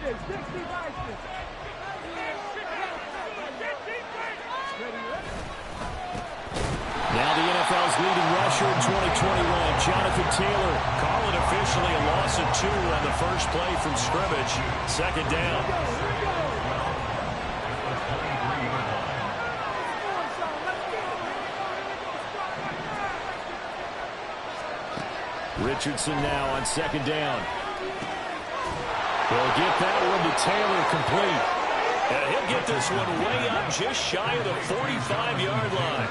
Now the NFL's leading rusher in 2021, Jonathan Taylor. Call it officially a loss of 2 on the first play from scrimmage. Second down. Richardson now on second down. He'll get that one to Taylor complete. And he'll get this one way up just shy of the 45-yard line.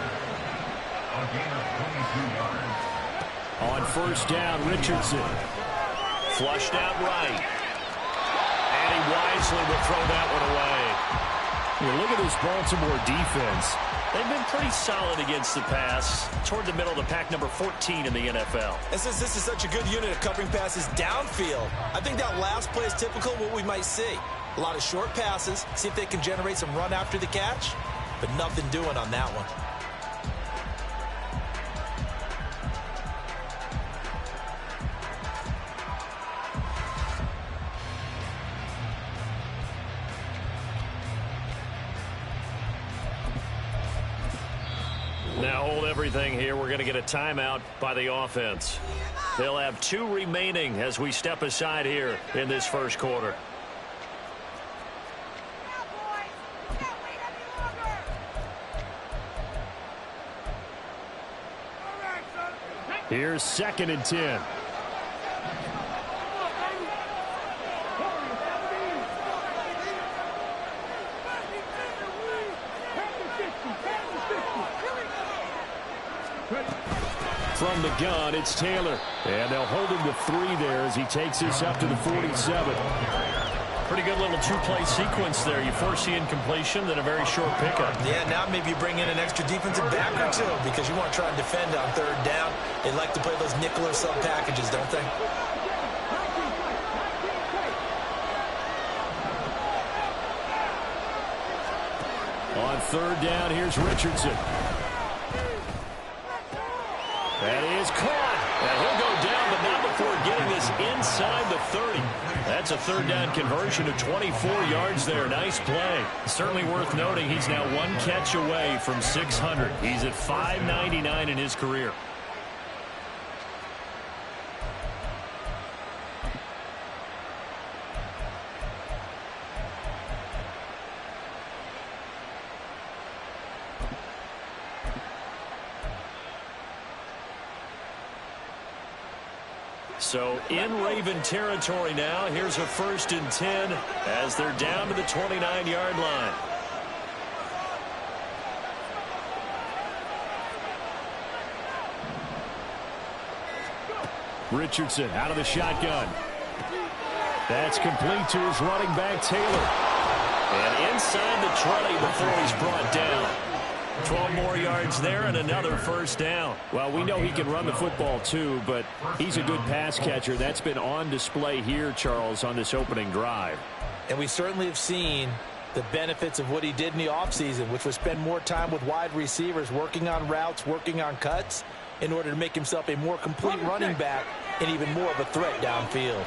On first down, Richardson. Flushed out right. And he wisely will throw that one away. Here, look at this Baltimore defense. They've been pretty solid against the pass. Toward the middle of the pack, number 14 in the NFL. And since this is such a good unit of covering passes downfield, I think that last play is typical of what we might see. A lot of short passes, see if they can generate some run after the catch, but nothing doing on that one. Now hold everything here. We're going to get a timeout by the offense. They'll have 2 remaining as we step aside here in this first quarter. Here's 2nd and 10. From the gun, it's Taylor. And they'll hold him to 3 there as he takes this up to the 47. Pretty good little 2-play sequence there. You force the incompletion, then a very short pickup. Yeah, now maybe you bring in an extra defensive back or 2 because you want to try and defend on 3rd down. They like to play those nickel or sub packages, don't they? On 3rd down, here's Richardson. That is caught. And he'll go down, but not before getting this inside the 30. That's a 3rd down conversion of 24 yards there. Nice play. Certainly worth noting he's now 1 catch away from 600. He's at 599 in his career. So in Raven territory now. Here's a 1st and 10 as they're down to the 29-yard line. Richardson out of the shotgun. That's complete to his running back, Taylor. And inside the 20 before he's brought down. 12 more yards there and another 1st down. Well, we know he can run the football too, but he's a good pass catcher. That's been on display here, Charles, on this opening drive. And we certainly have seen the benefits of what he did in the offseason, which was spend more time with wide receivers, working on routes, working on cuts, in order to make himself a more complete running back and even more of a threat downfield.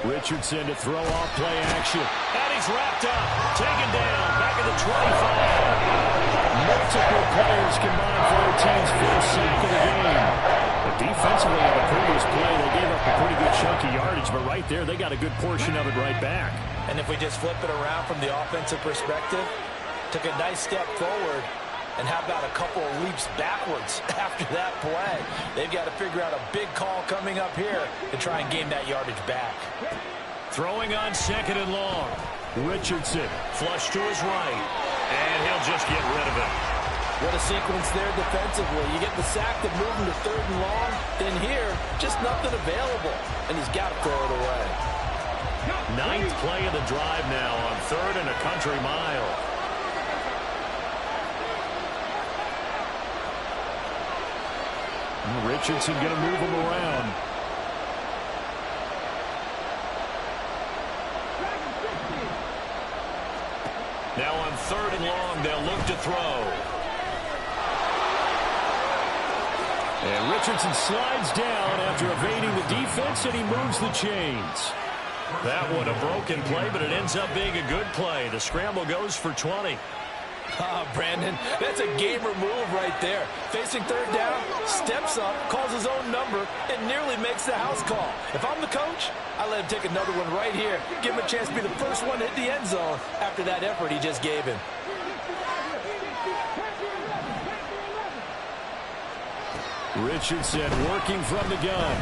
Richardson to throw off play action. And he's wrapped up. Taken down. Back at the 25. Multiple players combined for their team's 1st sack of the game. But defensively on the previous play, they gave up a pretty good chunk of yardage. But right there, they got a good portion of it right back. And if we just flip it around from the offensive perspective, took a nice step forward. And how about a couple of leaps backwards after that play? They've got to figure out a big call coming up here to try and gain that yardage back. Throwing on 2nd and long. Richardson flush to his right. And he'll just get rid of it. What a sequence there defensively. You get the sack that moved him to 3rd and long. Then here, just nothing available. And he's got to throw it away. 9th play of the drive now on 3rd and a country mile. Richardson going to move him around. Now on 3rd and long, they'll look to throw. And Richardson slides down after evading the defense, and he moves the chains. That one a broken play, but it ends up being a good play. The scramble goes for 20. Brandon, that's a gamer move right there. Facing 3rd down, steps up, calls his own number, and nearly makes the house call. If I'm the coach, I let him take another one right here. Give him a chance to be the first one to hit the end zone after that effort he just gave him. Richardson working from the gun.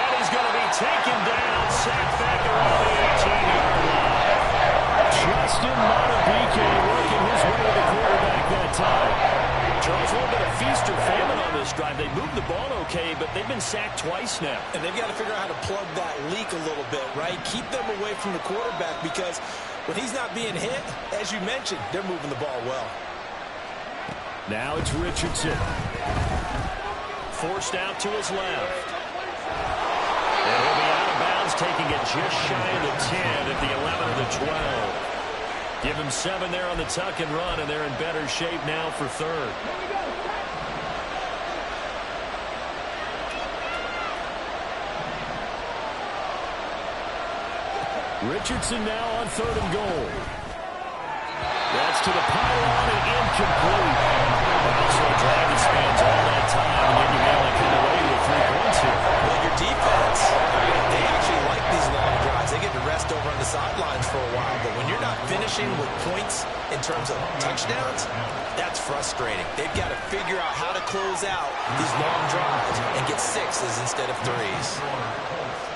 And he's going to be taken down, sacked back around the 18-yard line. Justin Madubuike working his way to the quarterback that time. Charles, a little bit of feast or famine on this drive. They moved the ball okay, but they've been sacked twice now. And they've got to figure out how to plug that leak a little bit, right? Keep them away from the quarterback because when he's not being hit, as you mentioned, they're moving the ball well. Now it's Richardson. Forced out to his left. And he'll be out of bounds, taking it just shy of the 10 at the 11 of the 12. Give him 7 there on the tuck and run, and they're in better shape now for 3rd. Richardson now on 3rd and goal. That's to the pylon and incomplete. Also a drive that spans all that time, and then you manly come away with 3 points here. Well, your defense, they actually like these long drives. They get to rest over on the sidelines for a while, but when you're not finishing with points in terms of touchdowns, that's frustrating. They've got to figure out how to close out these long drives and get 6s instead of 3s.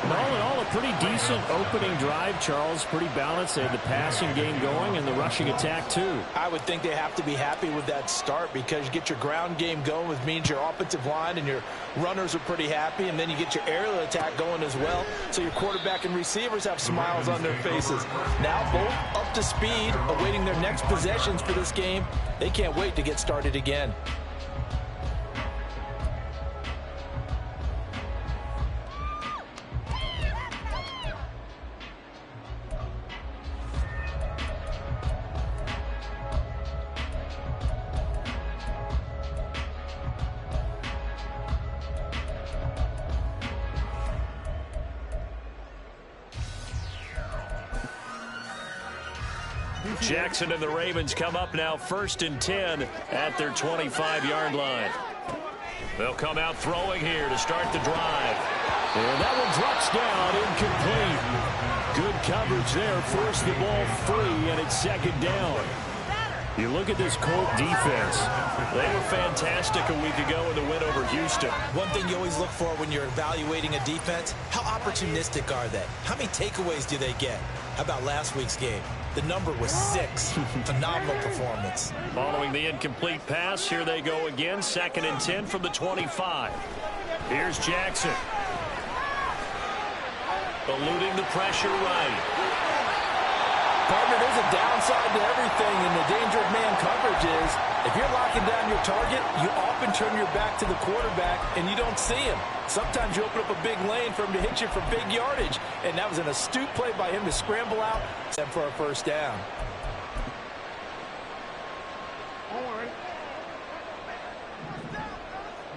All in all, a pretty decent opening drive, Charles. Pretty balanced. They had the passing game going and the rushing attack, too. I would think they have to be happy with that start because you get your ground game going, which means your offensive line and your runners are pretty happy, and then you get your aerial attack going as well, so your quarterback and receivers have smiles on their faces. Now both up to speed, awaiting their next possessions for this game. They can't wait to get started again. Jackson and the Ravens come up now 1st and 10 at their 25-yard line. They'll come out throwing here to start the drive. And that one drops down, incomplete. Good coverage there, forced the ball free, and it's 2nd down. You look at this Colt defense. They were fantastic a week ago in the win over Houston. One thing you always look for when you're evaluating a defense, how opportunistic are they? How many takeaways do they get? How about last week's game? The number was 6. Phenomenal performance. Following the incomplete pass, here they go again. 2nd and 10 from the 25. Here's Jackson. Eluding the pressure right. Partner, there's a downside to everything, and the danger of man coverage is if you're locking down your target, you often turn your back to the quarterback, and you don't see him. Sometimes you open up a big lane for him to hit you for big yardage, and that was an astute play by him to scramble out for a 1st down. All right.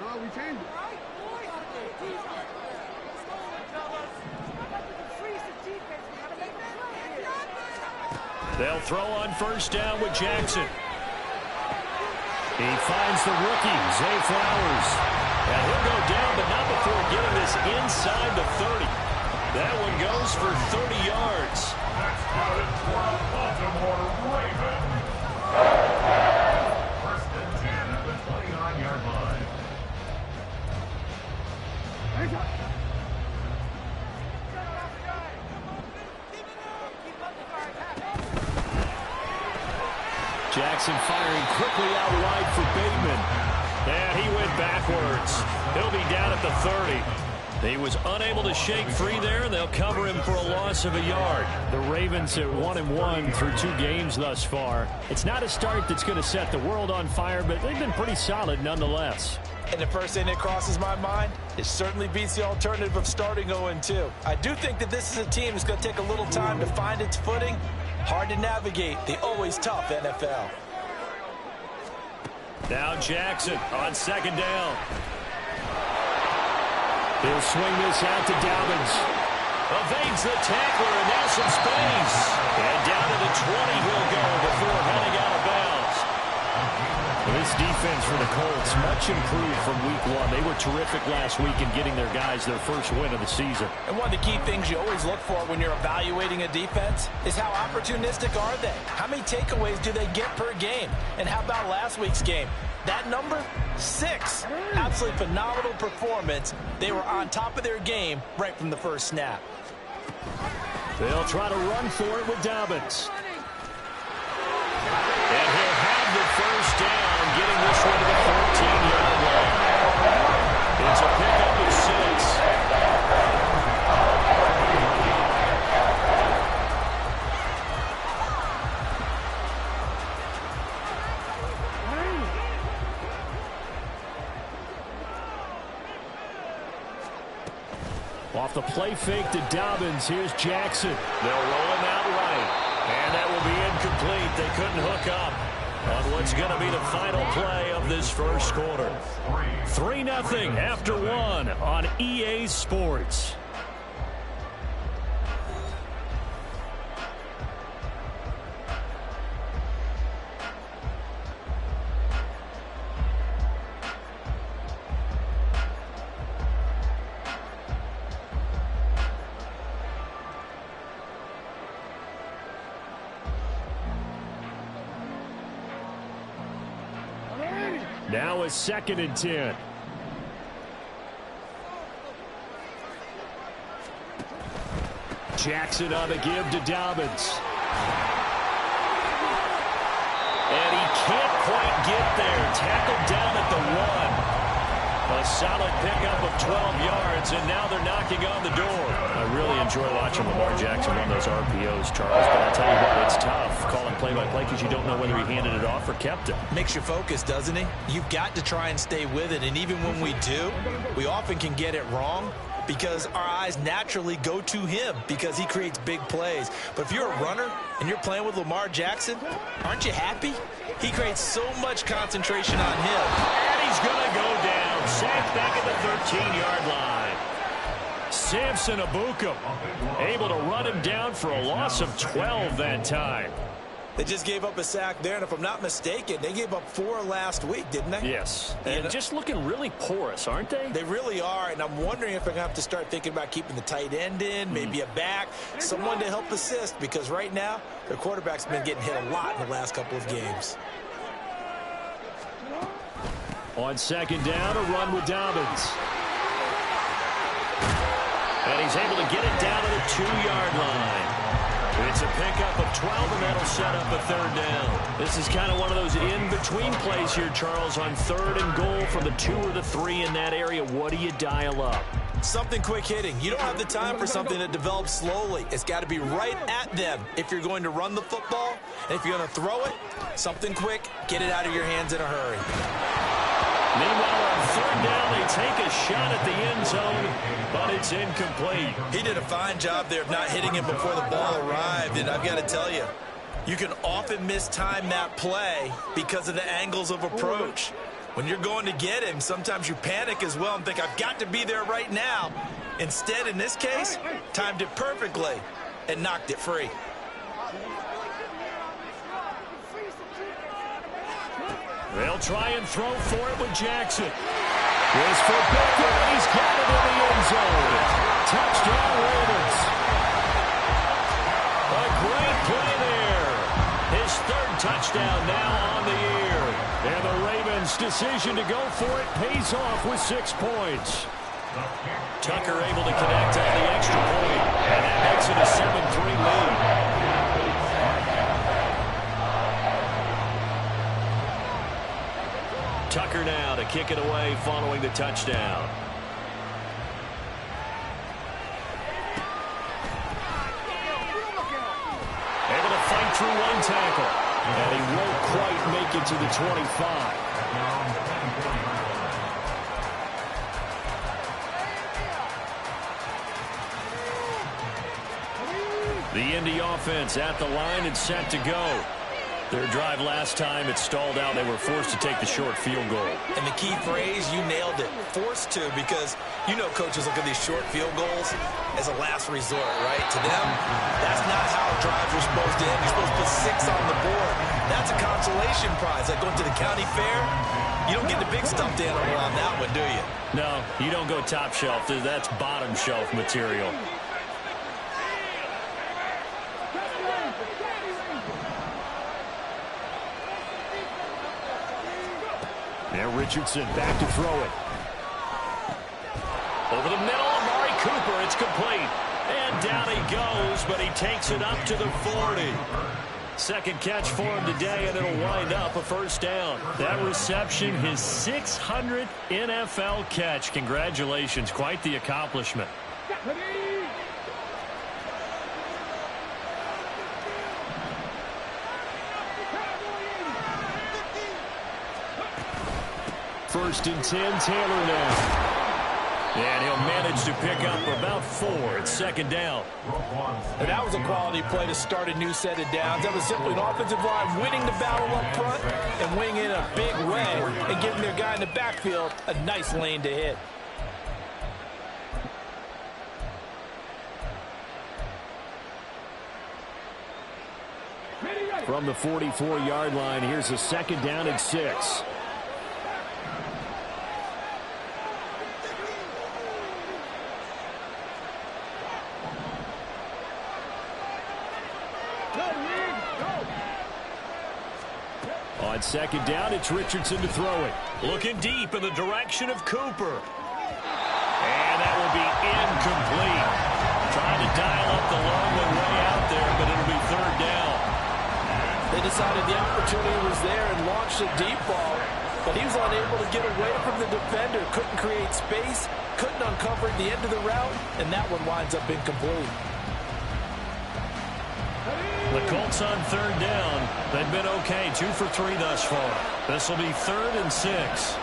No, we changed it. They'll throw on 1st down with Jackson. He finds the rookie, Zay Flowers. And he'll go down, but not before getting this inside the 30. That one goes for 30 yards. Baltimore Ravens. 1st and 10 at the 29-yard line. Jackson firing quickly out wide for Bateman. And he went backwards. He'll be down at the 30. He was unable to shake free there. They'll cover him for a loss of a yard. The Ravens at 1-1 through 2 games thus far. It's not a start that's going to set the world on fire, but they've been pretty solid nonetheless. And the first thing that crosses my mind, it certainly beats the alternative of starting 0-2. I do think that this is a team that's going to take a little time to find its footing, Hard to navigate the always tough NFL. Now Jackson on second down. He'll swing this out to Dobbins. Evades the tackler, and now some space. And down to the 20 he'll go before heading out of bounds. This defense for the Colts, much improved from week one. They were terrific last week in getting their guys their first win of the season. And one of the key things you always look for when you're evaluating a defense is how opportunistic are they? How many takeaways do they get per game? And how about last week's game? That number, 6. Absolutely phenomenal performance. They were on top of their game right from the first snap. They'll try to run for it with Dobbins. And he'll have the first down, getting this one to the 14-yard line. It's a pickup of 6. Off the play fake to Dobbins, here's Jackson. They'll roll him out right. And that will be incomplete. They couldn't hook up on what's going to be the final play of this first quarter. 3-0 after 1 on EA Sports. Now a 2nd and 10. Jackson on the give to Dobbins. And he can't quite get there. Tackled down at the 1. A solid pickup of 12 yards, and now they're knocking on the door. I really enjoy watching Lamar Jackson run those RPOs, Charles, but I'll tell you what, it's tough calling play-by-play because you don't know whether he handed it off or kept it. Makes you focus, doesn't he? You've got to try and stay with it, and even when we do, we often can get it wrong because our eyes naturally go to him because he creates big plays. But if you're a runner and you're playing with Lamar Jackson, aren't you happy? He creates so much concentration on him. And he's going to go down. Sacked back at the 13-yard line. Samson Abukum able to run him down for a loss of 12 that time. They just gave up a sack there, and if I'm not mistaken, they gave up 4 last week, didn't they? Yes, and just looking really porous, aren't they? They really are, and I'm wondering if they're going to have to start thinking about keeping the tight end in, maybe a back, someone to help assist, because right now, their quarterback's been getting hit a lot in the last couple of games. On second down, a run with Dobbins. And he's able to get it down to the 2-yard line. It's a pickup of 12, and that'll set up a 3rd down. This is kind of one of those in-between plays here, Charles, on 3rd and goal from the 2 or the 3 in that area. What do you dial up? Something quick hitting. You don't have the time for something that develops slowly. It's got to be right at them if you're going to run the football. And if you're going to throw it, something quick, get it out of your hands in a hurry. Meanwhile, on 3rd down, they take a shot at the end zone, but it's incomplete. He did a fine job there of not hitting him before the ball arrived, and I've got to tell you, you can often mistime that play because of the angles of approach. When you're going to get him, sometimes you panic as well and think, I've got to be there right now. Instead, in this case, timed it perfectly and knocked it free. They'll try and throw for it with Jackson. Here's for Baker. He's got it in the end zone. Touchdown, Ravens. A great play there. His 3rd touchdown now on the year. And the Ravens' decision to go for it pays off with 6 points. Tucker able to connect on the extra point. And that makes it a 7-3 lead. Tucker now to kick it away following the touchdown. Able to fight through 1 tackle. And he won't quite make it to the 25. The Indy offense at the line and set to go. Their drive last time, it stalled out. They were forced to take the short field goal. And the key phrase, you nailed it, forced to, because you know coaches look at these short field goals as a last resort, right? To them, that's not how drives are supposed to end. You're supposed to put 6 on the board. That's a consolation prize. Like going to the county fair, you don't get the big stuffed animal on that one, do you? No, you don't go top shelf. That's bottom shelf material. Now Richardson back to throw it. Over the middle, Amari Cooper, it's complete. And down he goes, but he takes it up to the 40. Second catch for him today, and it'll wind up a first down. That reception, his 600th NFL catch. Congratulations, quite the accomplishment. First and 10, Taylor now. And he'll manage to pick up about 4. It's second down. And that was a quality play to start a new set of downs. That was simply an offensive line winning the battle up front and winning it in a big way and giving their guy in the backfield a nice lane to hit. From the 44-yard line, here's a second down and 6. On second down, it's Richardson to throw it. Looking deep in the direction of Cooper. And that will be incomplete. Trying to dial up the long way out there, but it'll be third down. They decided the opportunity was there and launched a deep ball, but he was unable to get away from the defender. Couldn't create space, couldn't uncover at the end of the route, and that one winds up incomplete. The Colts on third down. They've been okay, 2 for 3 thus far. This will be 3rd and 6.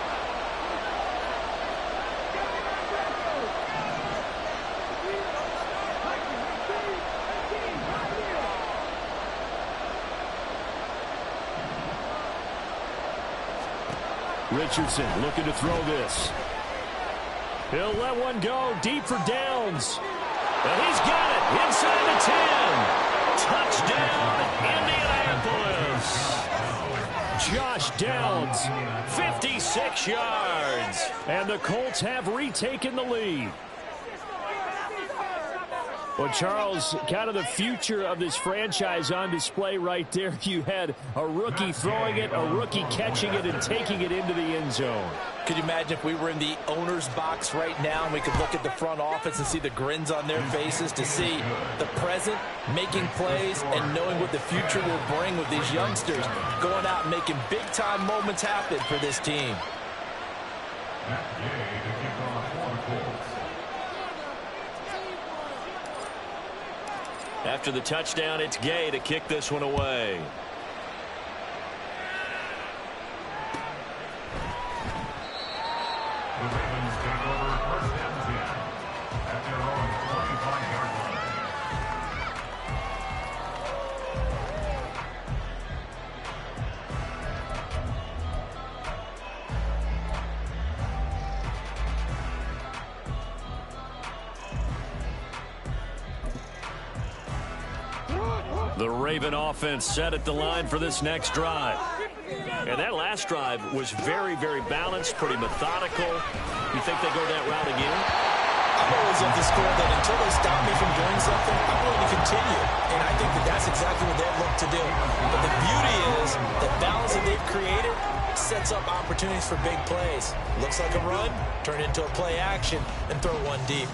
Richardson looking to throw this. He'll let one go deep for Downs. And he's got it inside the 10. Touchdown, Indianapolis. Josh Downs, 56 yards. And the Colts have retaken the lead. Well, Charles, kind of the future of this franchise on display right there. You had a rookie throwing it, a rookie catching it, and taking it into the end zone. Could you imagine if we were in the owner's box right now and we could look at the front office and see the grins on their faces, to see the present making plays and knowing what the future will bring with these youngsters going out and making big-time moments happen for this team. After the touchdown, it's Gay to kick this one away. The Ravens got over first and 10 at their own 45-yard line. The Raven offense set at the line for this next drive. And that last drive was very, very balanced, pretty methodical. You think they go that route again? I'm always of the school that until they stop me from doing something, I'm going to continue. And I think that that's exactly what they've looked to do. But the beauty is the balance that they've created sets up opportunities for big plays. Looks like a run, turn into a play action, and throw one deep.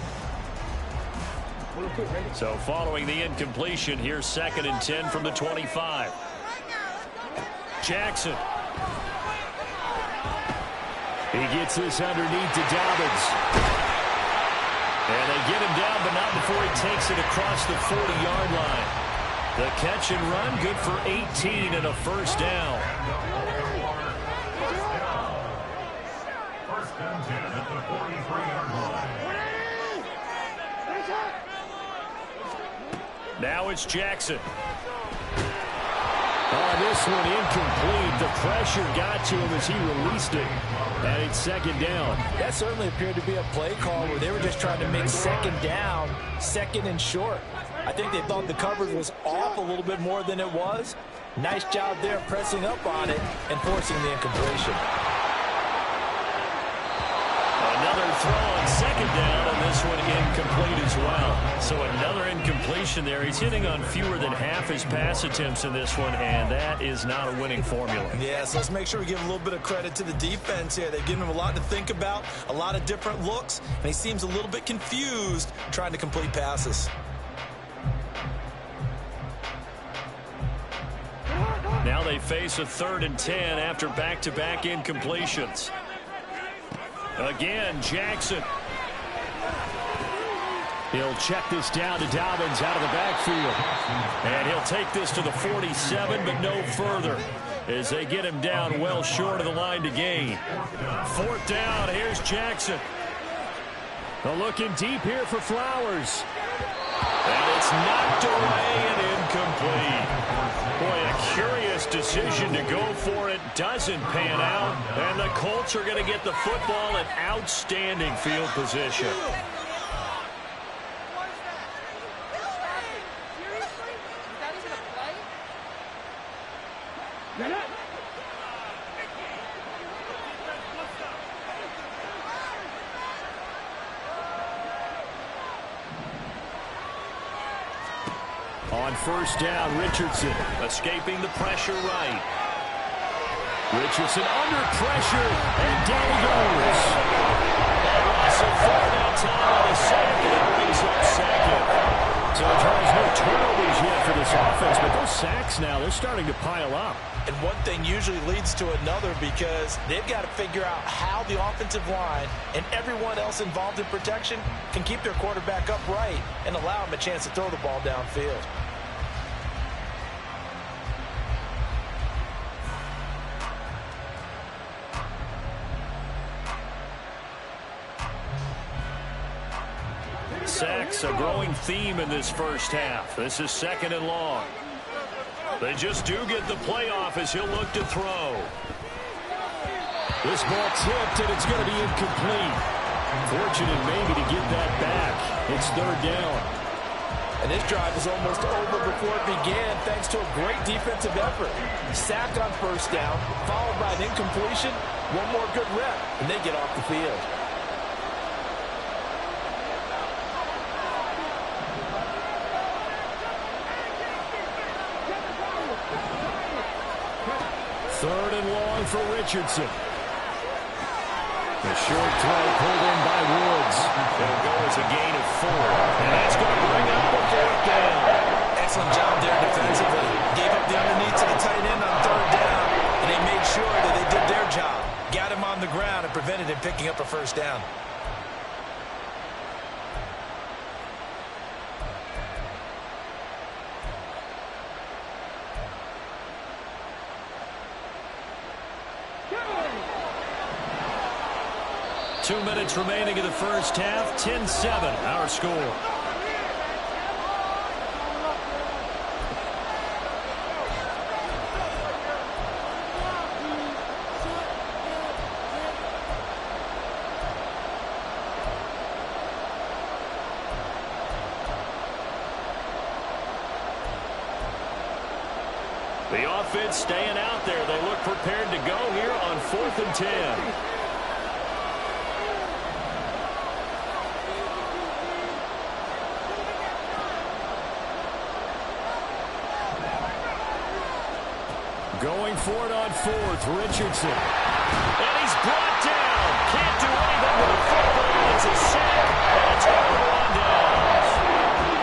So following the incompletion, here's 2nd and 10 from the 25. Jackson. He gets this underneath to Dobbins. And they get him down, but not before he takes it across the 40-yard line. The catch and run, good for 18 and a first down. First and 10 at the 43-yard line. Now it's Jackson. Oh, this one incomplete. The pressure got to him as he released it. And it's second down. That certainly appeared to be a play call where they were just trying to make second down, second and short. I think they thought the coverage was off a little bit more than it was. Nice job there pressing up on it and forcing the incompletion. Another throw on second down, and this one incomplete as well. So another incompletion there. He's hitting on fewer than half his pass attempts in this one, and that is not a winning formula. Yeah, so let's make sure we give a little bit of credit to the defense here. They've given him a lot to think about, a lot of different looks, and he seems a little bit confused trying to complete passes. Now they face a 3rd and 10 after back-to-back incompletions. Again, Jackson. He'll check this down to Dobbins out of the backfield. And he'll take this to the 47, but no further, as they get him down well short of the line to gain. 4th down, here's Jackson. Looking deep here for Flowers. And it's knocked away and incomplete. Boy, a curious decision to go for it. Doesn't pan out. And the Colts are going to get the football in outstanding field position. On 1st down, Richardson escaping the pressure right. Richardson under pressure, and down he goes. So 4 down time on the sack, and it brings up second. So there's no turnovers yet for this offense, but those sacks now, they're starting to pile up. And one thing usually leads to another because they've got to figure out how the offensive line and everyone else involved in protection can keep their quarterback upright and allow him a chance to throw the ball downfield. Sacks, a growing theme in this first half. This is 2nd and long. They just do get the playoff as he'll look to throw. This ball tipped, and it's going to be incomplete. Fortunate maybe to get that back. It's 3rd down. And this drive was almost over before it began thanks to a great defensive effort. Sacked on 1st down, followed by an incompletion. One more good rep, and they get off the field. Third and long for Richardson. The short throw pulled in by Woods. It'll go as a gain of 4. And that's going to bring up the 4th down. Excellent job there defensively. Gave up the underneath to the tight end on 3rd down, and they made sure that they did their job. Got him on the ground and prevented him picking up a 1st down. Two minutes remaining in the first half. 10-7, our score. The offense staying out there. They look prepared to go here on 4th and 10. Going for it on 4th, Richardson. And he's brought down. Can't do anything with the football. It's a sack, and it's going to go on downs.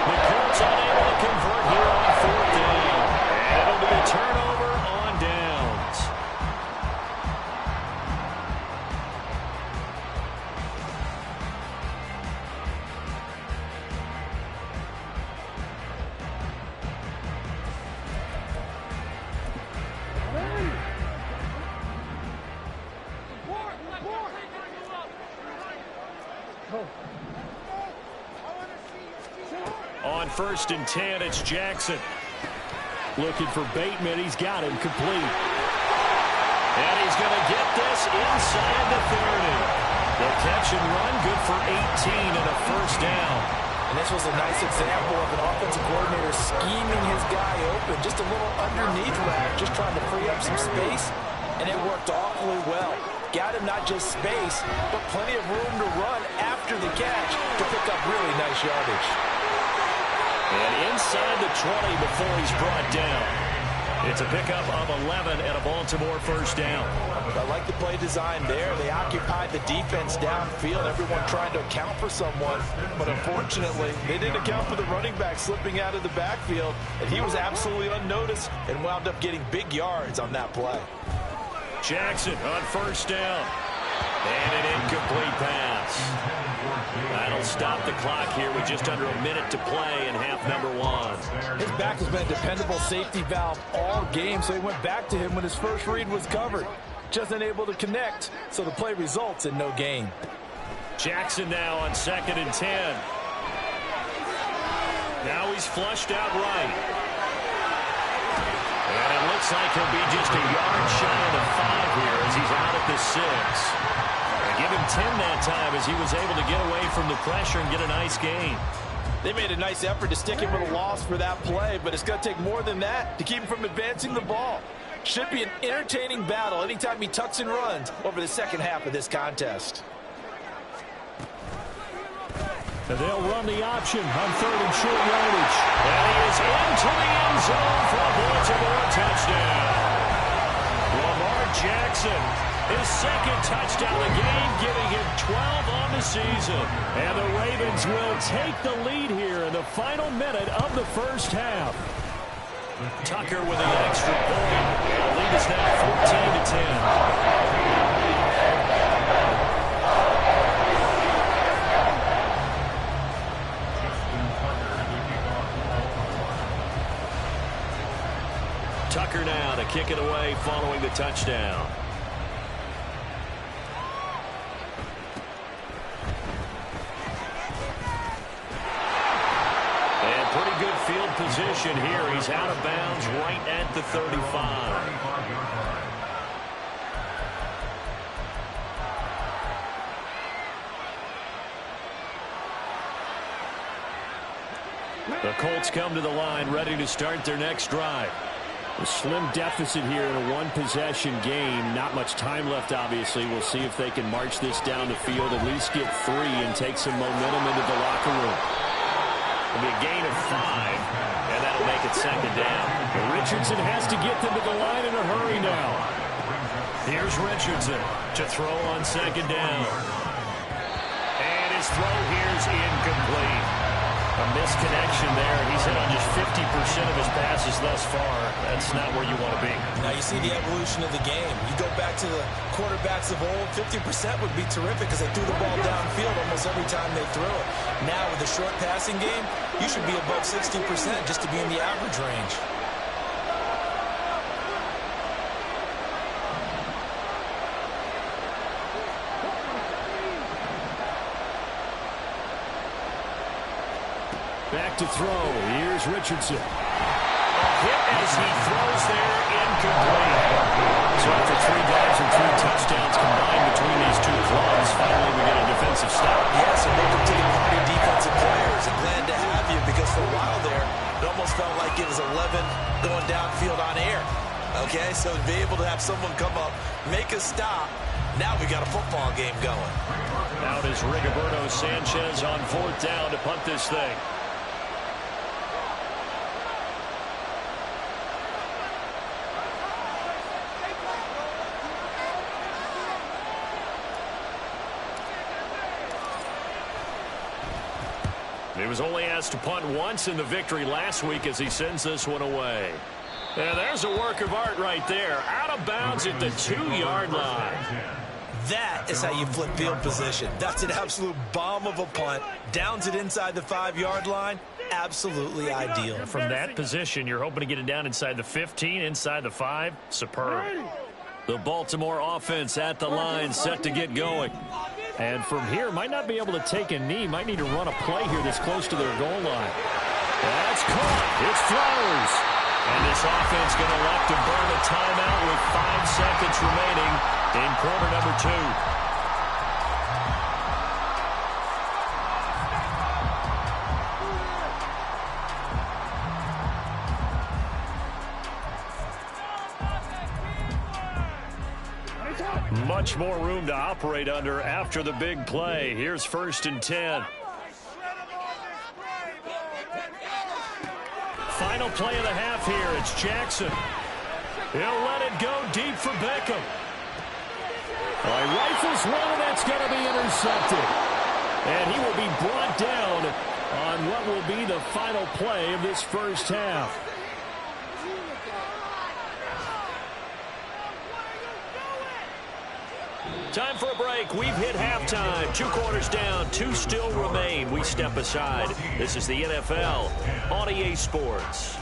The Colts unable to convert here on 4th down. And it'll be a turnover on downs. On On 1st and 10, it's Jackson. Looking for Bateman. He's got him complete. And he's going to get this inside the 30. The catch and run, good for 18 and a first down. And this was a nice example of an offensive coordinator scheming his guy open. Just a little underneath route, just trying to free up some space. And it worked awfully well. Got him not just space, but plenty of room to run after the catch to pick up really nice yardage. And inside the 20 before he's brought down. It's a pickup of 11 and a Baltimore first down. I like the play design there. They occupied the defense downfield, everyone trying to account for someone. But unfortunately, they didn't account for the running back slipping out of the backfield. And he was absolutely unnoticed and wound up getting big yards on that play. Jackson on first down. And an incomplete pass. That'll stop the clock here with just under a minute to play in half number 1. His back has been a dependable safety valve all game, so he went back to him when his first read was covered. Just unable to connect, so the play results in no gain. Jackson now on 2nd and 10. Now he's flushed out right. And it looks like he'll be just a yard shy of the 5 here as he's out at the 6. Give him 10 that time as he was able to get away from the pressure and get a nice gain. They made a nice effort to stick him with a loss for that play, but it's going to take more than that to keep him from advancing the ball. Should be an entertaining battle anytime he tucks and runs over the second half of this contest. And they'll run the option on 3rd and short yardage. And he is into the end zone for a Baltimore touchdown. Lamar Jackson, his 2nd touchdown of the game, giving him 12 on the season. And the Ravens will take the lead here in the final minute of the first half. Tucker with the extra point. The lead is now 14-10. Tucker now to kick it away following the touchdown. And pretty good field position here. He's out of bounds right at the 35. The Colts come to the line ready to start their next drive. A slim deficit here in a one-possession game. Not much time left, obviously. We'll see if they can march this down the field, at least get 3 and take some momentum into the locker room. It'll be a gain of 5, and that'll make it 2nd down. But Richardson has to get them to the line in a hurry now. Here's Richardson to throw on 2nd down. And his throw here's incomplete. A misconnection there. He's hit on just 50% of his passes thus far. That's not where you want to be. Now you see the evolution of the game. You go back to the quarterbacks of old, 50% would be terrific because they threw the ball downfield almost every time they threw it. Now with a short passing game, you should be above 60% just to be in the average range. Back to throw. Here's Richardson. A hit as he throws there, incomplete. So after 3 drives and 3 touchdowns combined between these two clubs, finally we get a defensive stop. Yes, and welcome to the party, defensive players. And glad to have you because for a while there, it almost felt like it was 11 going downfield on air. Okay, so to be able to have someone come up, make a stop, now we got a football game going. Out is Rigoberto Sanchez on 4th down to punt this thing. He was only asked to punt once in the victory last week as he sends this one away. And there's a work of art right there. Out of bounds at the 2-yard line. That is how you flip field position. That's an absolute bomb of a punt. Downs it inside the 5-yard line. Absolutely ideal. From that position, you're hoping to get it down inside the 15, inside the 5. Superb. The Baltimore offense at the line, set to get going. And from here, might not be able to take a knee. Might need to run a play here this close to their goal line. That's caught. It's Flowers. And this offense going to elect to burn a timeout with 5 seconds remaining in quarter number 2. Much more room to operate under after the big play. Here's 1st and 10. Final play of the half here. It's Jackson. He'll let it go deep for Beckham. Rifles one, and that's going to be intercepted. And he will be brought down on what will be the final play of this first half. Time for a break. We've hit halftime. 2 quarters down. 2 still remain. We step aside. This is the NFL on EA Sports.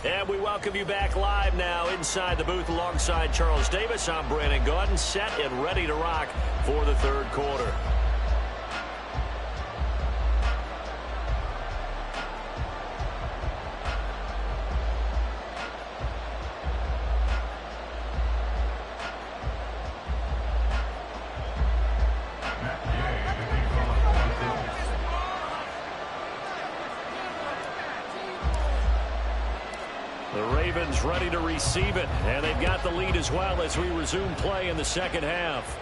And we welcome you back live now inside the booth alongside Charles Davis. I'm Brandon Gaudin, set and ready to rock for the 3rd quarter. The Ravens ready to receive it, and they've got the lead as well as we resume play in the second half.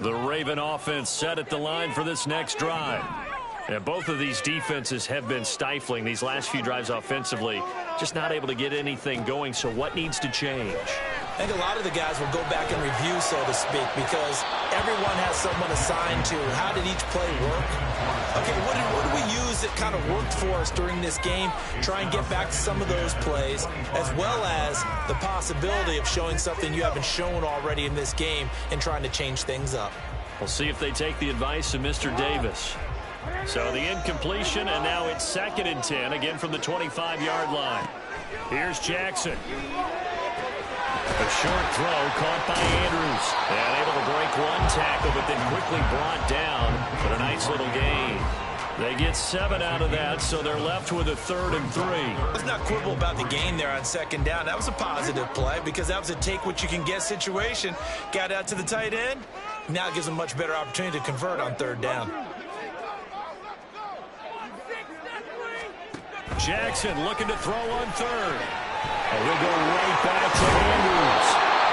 The Raven offense set at the line for this next drive. And both of these defenses have been stifling these last few drives offensively. Just not able to get anything going. So what needs to change? I think a lot of the guys will go back and review, so to speak, because everyone has someone assigned to how did each play work. Okay, what did we use that kind of worked for us during this game? Try and get back to some of those plays, as well as the possibility of showing something you haven't shown already in this game and trying to change things up. We'll see if they take the advice of Mr. Davis. So the incompletion, and now it's 2nd and 10, again from the 25-yard line. Here's Jackson. A short throw caught by Andrews. And able to break one tackle, but then quickly brought down. But a nice little gain. They get 7 out of that, so they're left with a 3rd and 3. Let's not quibble about the gain there on 2nd down. That was a positive play because that was a take-what-you-can-get situation. Got out to the tight end. Now it gives them a much better opportunity to convert on 3rd down. Jackson looking to throw on 3rd. And he'll go right back to Andrews.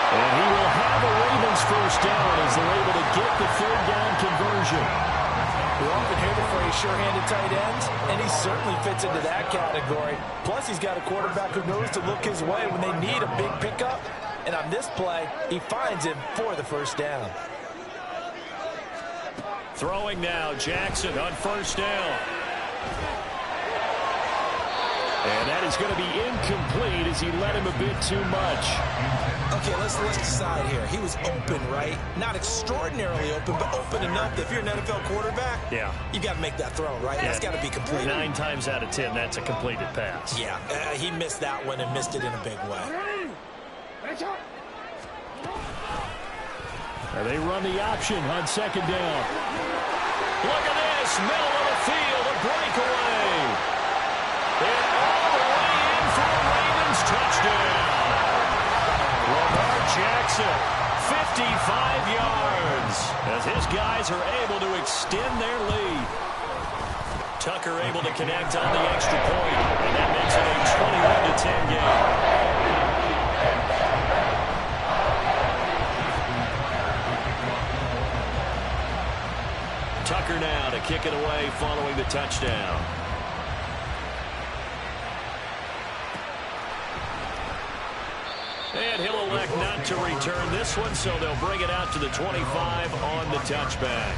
And he will have a Ravens first down as they're able to get the 3rd down conversion. We often hear the phrase sure-handed tight ends, and he certainly fits into that category. Plus, he's got a quarterback who knows to look his way when they need a big pickup. And on this play, he finds him for the first down. Throwing now, Jackson on 1st down. And that is going to be incomplete as he let him a bit too much. Okay, let's decide here. He was open, right? Not extraordinarily open, but open enough that if you're an NFL quarterback, yeah, you got to make that throw, right? Yeah. That's got to be completed. 9 times out of 10, that's a completed pass. Yeah, he missed that one and missed it in a big way. They run the option on 2nd down. Look at this, middle of the field, a breakaway. And all the way in for a Ravens touchdown. Lamar Jackson, 55 yards, as his guys are able to extend their lead. Tucker able to connect on the extra point, and that makes it a 21-10 game. center now to kick it away following the touchdown. And he'll elect not to return this one, so they'll bring it out to the 25 on the touchback.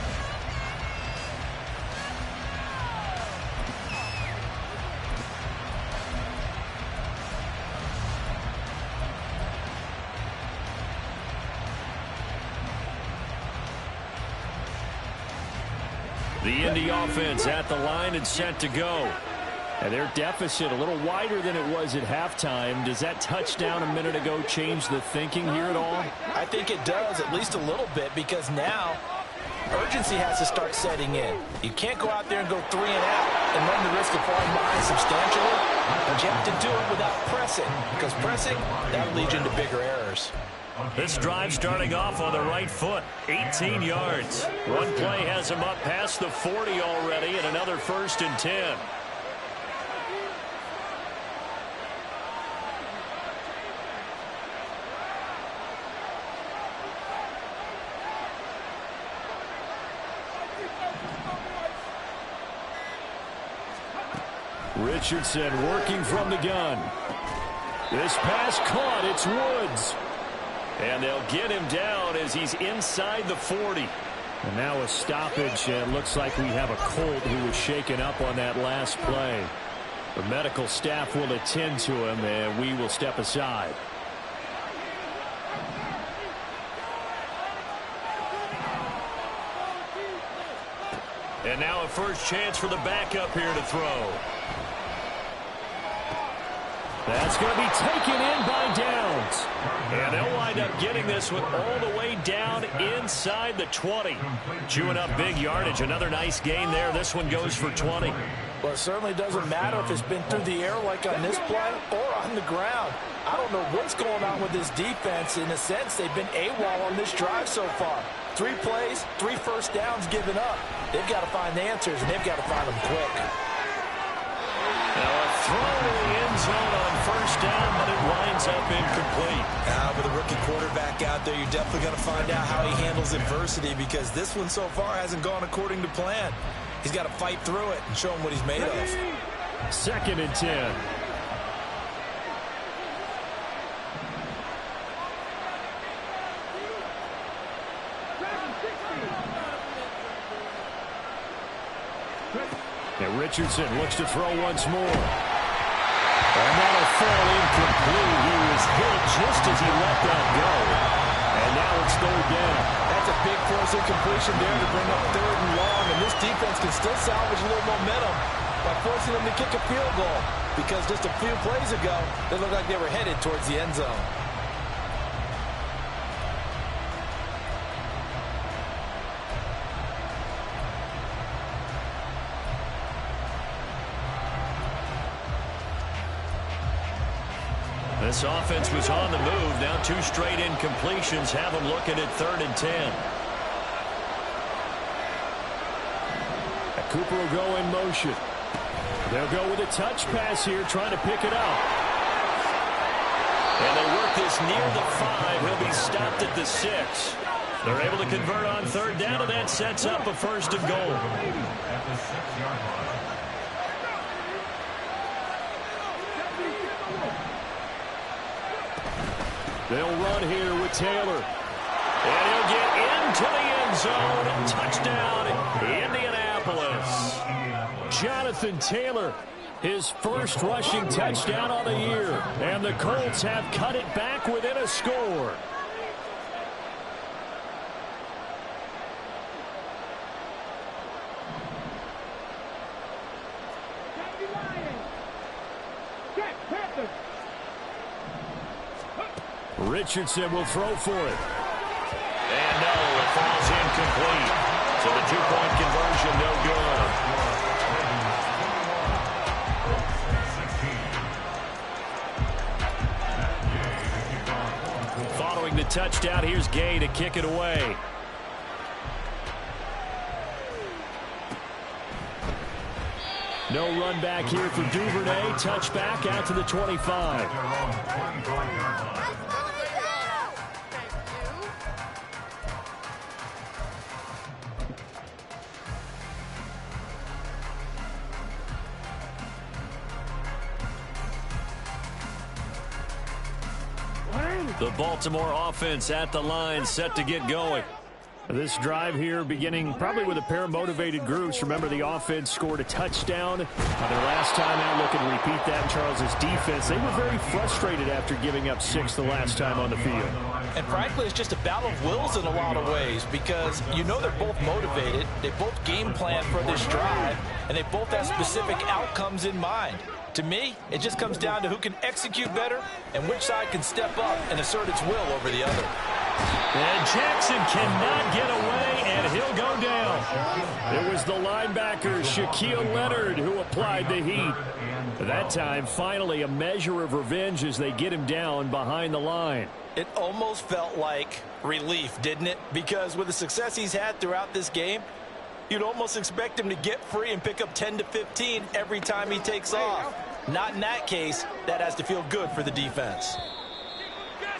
The Indy offense at the line and set to go. And their deficit a little wider than it was at halftime. Does that touchdown a minute ago change the thinking here at all? I think it does, at least a little bit, because now urgency has to start setting in. You can't go out there and go 3 and out and run the risk of falling behind substantially. But you have to do it without pressing, because pressing, that'll lead you into bigger errors. This drive starting off on the right foot, 18 yards. One play has him up past the 40 already, and another 1st and 10. Richardson working from the gun. This pass caught. It's Woods. And they'll get him down as he's inside the 40. And now a stoppage, and looks like we have a Colt who was shaken up on that last play. The medical staff will attend to him, and we will step aside. And now a first chance for the backup here to throw. That's going to be taken in by Downs. And they'll wind up getting this one all the way down inside the 20. Chewing up big yardage. Another nice gain there. This one goes for 20. Well, it certainly doesn't matter if it's been through the air like on this play or on the ground. I don't know what's going on with this defense. In a sense, they've been AWOL on this drive so far. 3 plays, 3 first downs given up. They've got to find the answers, and they've got to find them quick. Now a throw in the end zone on first down, but it winds up incomplete. With a rookie quarterback out there, you're definitely going to find out how he handles adversity, because this one so far hasn't gone according to plan. He's got to fight through it and show him what he's made of. 2nd and 10. And Richardson looks to throw once more. And that'll fall incomplete. He was hit just as he let that go. And now it's 3rd down. That's a big force incompletion there to bring up 3rd and long. And this defense can still salvage a little momentum by forcing them to kick a field goal. Because just a few plays ago, they looked like they were headed towards the end zone. This offense was on the move. Now 2 straight incompletions have them looking at 3rd and 10. Cooper will go in motion. They'll go with a touch pass here, trying to pick it up. And they work this near the 5. He'll be stopped at the 6. They're able to convert on 3rd down, and that sets up a 1st and goal. At the 6-yard line. They'll run here with Taylor. And he'll get into the end zone. Touchdown, Indianapolis. Jonathan Taylor, his first rushing touchdown on the year. And the Colts have cut it back within a score. Richardson will throw for it. And no, it falls incomplete. So the 2-point conversion, no good. Following the touchdown, here's Gay to kick it away. No run back here for Duvernay. Touchback out to the 25. The Baltimore offense at the line, set to get going. This drive here beginning probably with a pair of motivated groups. Remember, the offense scored a touchdown on their last time out. Looking to repeat that in Charles's defense. They were very frustrated after giving up 6 the last time on the field. And frankly, it's just a battle of wills in a lot of ways because you know they're both motivated. They both game plan for this drive, and they both have specific outcomes in mind. To me, it just comes down to who can execute better and which side can step up and assert its will over the other. And Jackson cannot get away, and he'll go down. It was the linebacker, Shaquille Leonard, who applied the heat. That time, finally, a measure of revenge as they get him down behind the line. It almost felt like relief, didn't it? Because with the success he's had throughout this game, you'd almost expect him to get free and pick up 10 to 15 every time he takes off. Not in that case. That has to feel good for the defense.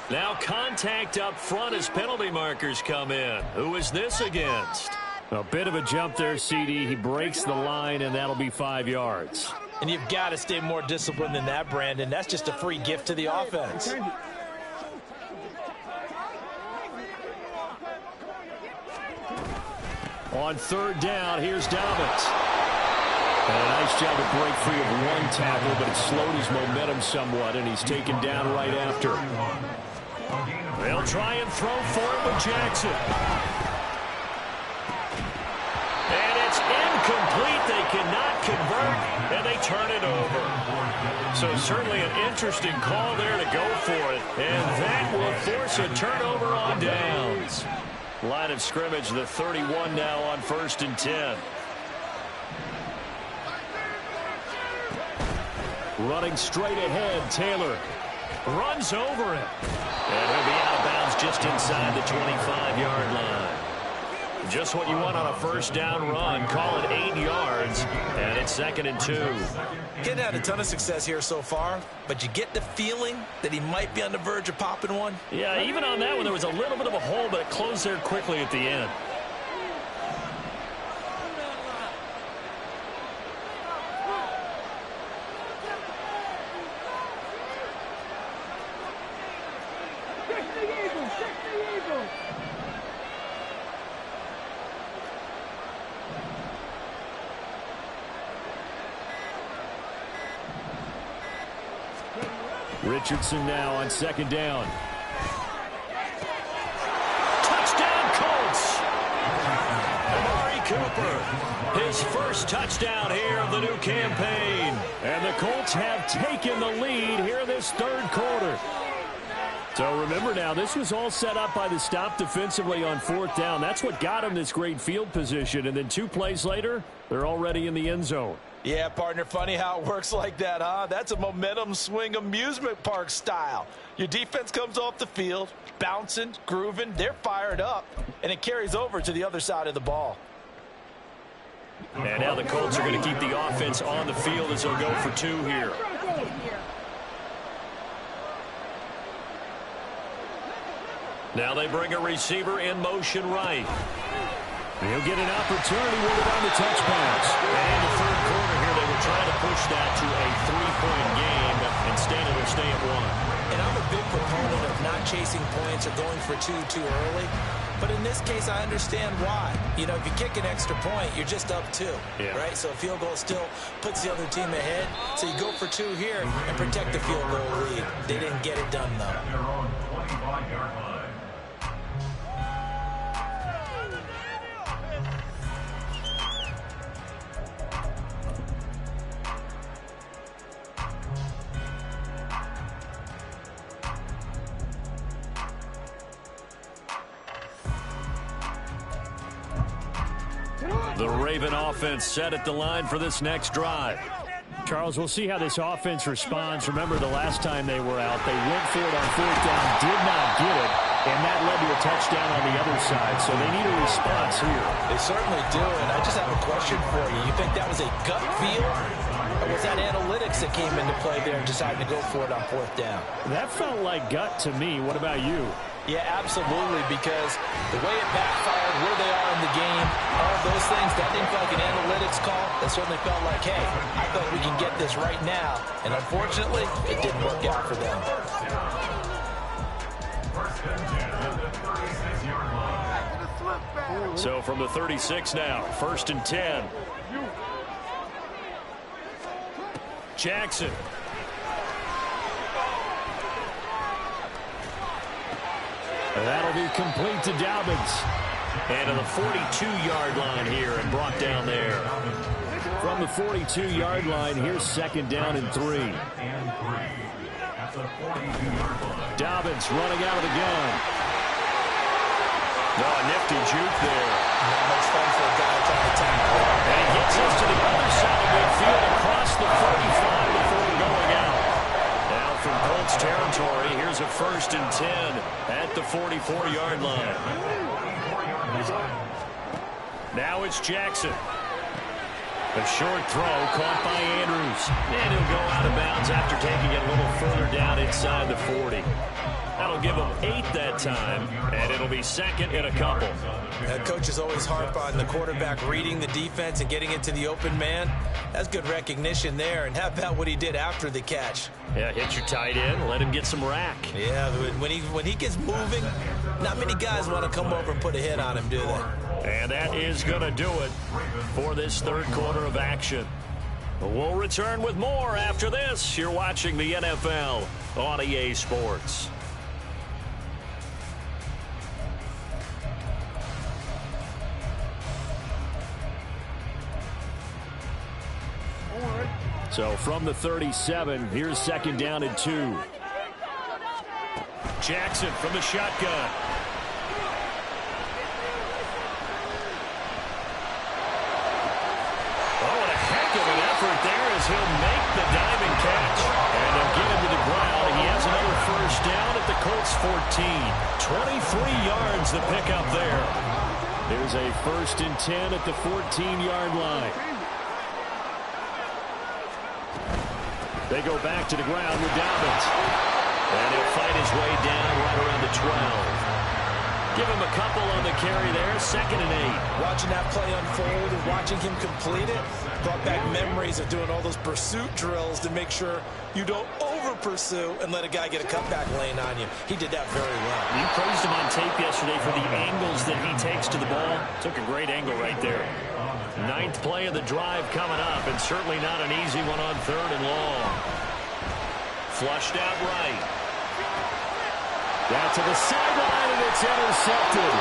Now contact up front as penalty markers come in. Who is this against? A bit of a jump there, CD. He breaks the line, and that'll be 5 yards. And you've got to stay more disciplined than that, Brandon. That's just a free gift to the offense. On 3rd down, here's Dobbins. And a nice job to break free of one tackle, but it slowed his momentum somewhat, and he's taken down right after. They'll try and throw for it with Jackson. And it's incomplete. They cannot convert, and they turn it over. So certainly an interesting call there to go for it. And that will force a turnover on downs. Line of scrimmage, the 31 now on 1st and 10. Running straight ahead, Taylor runs over it. And he'll be out of bounds just inside the 25-yard line. Just what you want on a 1st down run. Call it 8 yards, and it's 2nd and 2. He hasn't had a ton of success here so far, but you get the feeling that he might be on the verge of popping one. Yeah, even on that one, there was a little bit of a hole, but it closed there quickly at the end. Richardson now on 2nd down. Touchdown, Colts! Amari Cooper, his first touchdown here of the new campaign. And the Colts have taken the lead here in this 3rd quarter. So remember now, this was all set up by the stop defensively on 4th down. That's what got them this great field position. And then 2 plays later, they're already in the end zone. Yeah, partner, funny how it works like that, huh? That's a momentum swing amusement park style. Your defense comes off the field, bouncing, grooving, they're fired up, and it carries over to the other side of the ball. And now the Colts are going to keep the offense on the field as they'll go for 2 here. Now they bring a receiver in motion right. He'll get an opportunity with it on the touch pass. And in the 3rd quarter here, they were trying to push that to a 3-point game. Instead, it'll stay at 1. And I'm a big proponent of not chasing points or going for 2 too early. But in this case, I understand why. You know, if you kick an extra point, you're just up 2, right? So a field goal still puts the other team ahead. So you go for 2 here and protect the field goal lead. They didn't get it done, though. Their own 25-yard line. The Raven offense set at the line for this next drive. Charles, we'll see how this offense responds. Remember, the last time they were out, they went for it on 4th down, did not get it, and that led to a touchdown on the other side. So they need a response here. They certainly do, and I just have a question for you. You think that was a gut feel, or was that analytics that came into play there and decided to go for it on 4th down? That felt like gut to me. What about you? Yeah, absolutely, because the way it backfired, where they are in the game, all of those things, that didn't feel like an analytics call. That certainly felt like, hey, I thought we can get this right now. And unfortunately, it didn't work out for them. at the 36-yard line. So from the 36 now, 1st and 10. Jackson. That'll be complete to Dobbins. And to the 42-yard line here and brought down there. From the 42-yard line, here's 2nd down and 3. Dobbins running out of the gun. Oh, a nifty juke there. Not much fun for a guy trying to tackle. And he gets us to the other side of midfield across the 45 before going out. Now from Colts territory, here's a 1st and 10 at the 44-yard line. Now it's Jackson. A short throw caught by Andrews. And he'll go out of bounds after taking it a little further down inside the 40. That'll give him 8 that time, and it'll be 2nd and a couple. Coaches always harp on the quarterback reading the defense and getting it to the open man. That's good recognition there. And how about what he did after the catch? Yeah, hit your tight end, let him get some rack. Yeah, when he gets moving, not many guys want to come over and put a hit on him, do they? And that is going to do it for this 3rd quarter of action. We'll return with more after this. You're watching the NFL on EA Sports. So from the 37, here's 2nd down and 2. Jackson from the shotgun. There as he'll make the diving catch. And they'll get him to the ground. He has another 1st down at the Colts 14. 23 yards the pickup there. There's a 1st and 10 at the 14-yard line. They go back to the ground with Dobbins. And he'll fight his way down right around the 12. Give him a couple on the carry there, 2nd and 8. Watching that play unfold and watching him complete it brought back memories of doing all those pursuit drills to make sure you don't over-pursue and let a guy get a cutback lane on you. He did that very well. You praised him on tape yesterday for the angles that he takes to the ball. Took a great angle right there. 9th play of the drive coming up, and certainly not an easy one on 3rd and long. Flushed out right. Down to the sideline, and it's intercepted.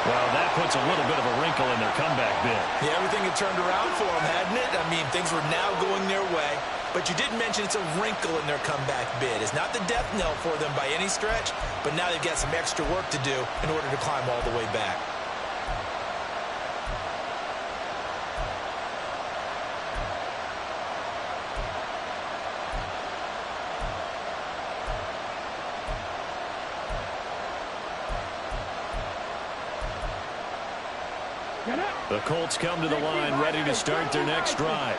Well, that puts a little bit of a wrinkle in their comeback bid. Yeah, everything had turned around for them, hadn't it? I mean, things were now going their way. But you did mention it's a wrinkle in their comeback bid. It's not the death knell for them by any stretch, but now they've got some extra work to do in order to climb all the way back. The Colts come to the line ready to start their next drive.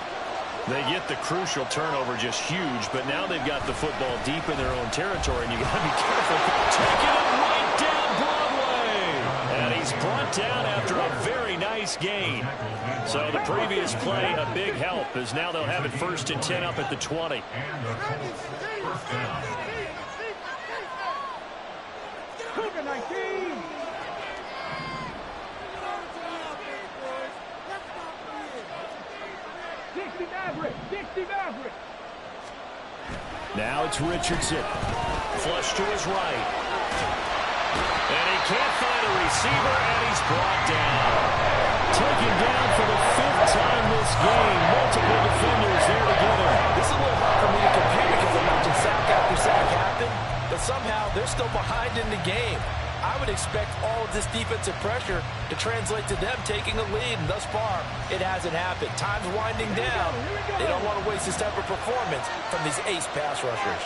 They get the crucial turnover just huge, but now they've got the football deep in their own territory, and you got to be careful. Taking it right down Broadway. And he's brought down after a very nice gain. So the previous play, a big help, as now they'll have it 1st and 10 up at the 20. Now it's Richardson. Flush to his right. And he can't find a receiver, and he's brought down. Taken down for the 5th time this game. Multiple defenders there to get him. This is a little hard for me to compute because I'm watching sack after sack happen, but somehow they're still behind in the game. I would expect all of this defensive pressure to translate to them taking a lead, and thus far, it hasn't happened. Time's winding down. They don't want to waste this type of performance from these ace pass rushers.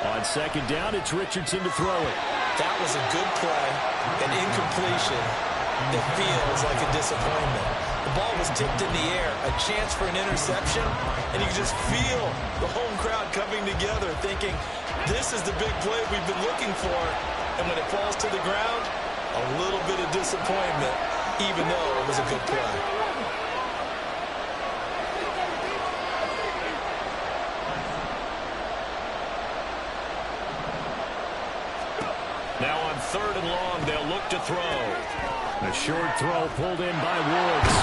On 2nd down, it's Richardson to throw it. That was a good play, an incompletion that feels like a disappointment. The ball was tipped in the air, a chance for an interception, and you can just feel the home crowd coming together thinking, this is the big play we've been looking for. And when it falls to the ground, a little bit of disappointment, even though it was a good play. to throw. A short throw pulled in by Woods.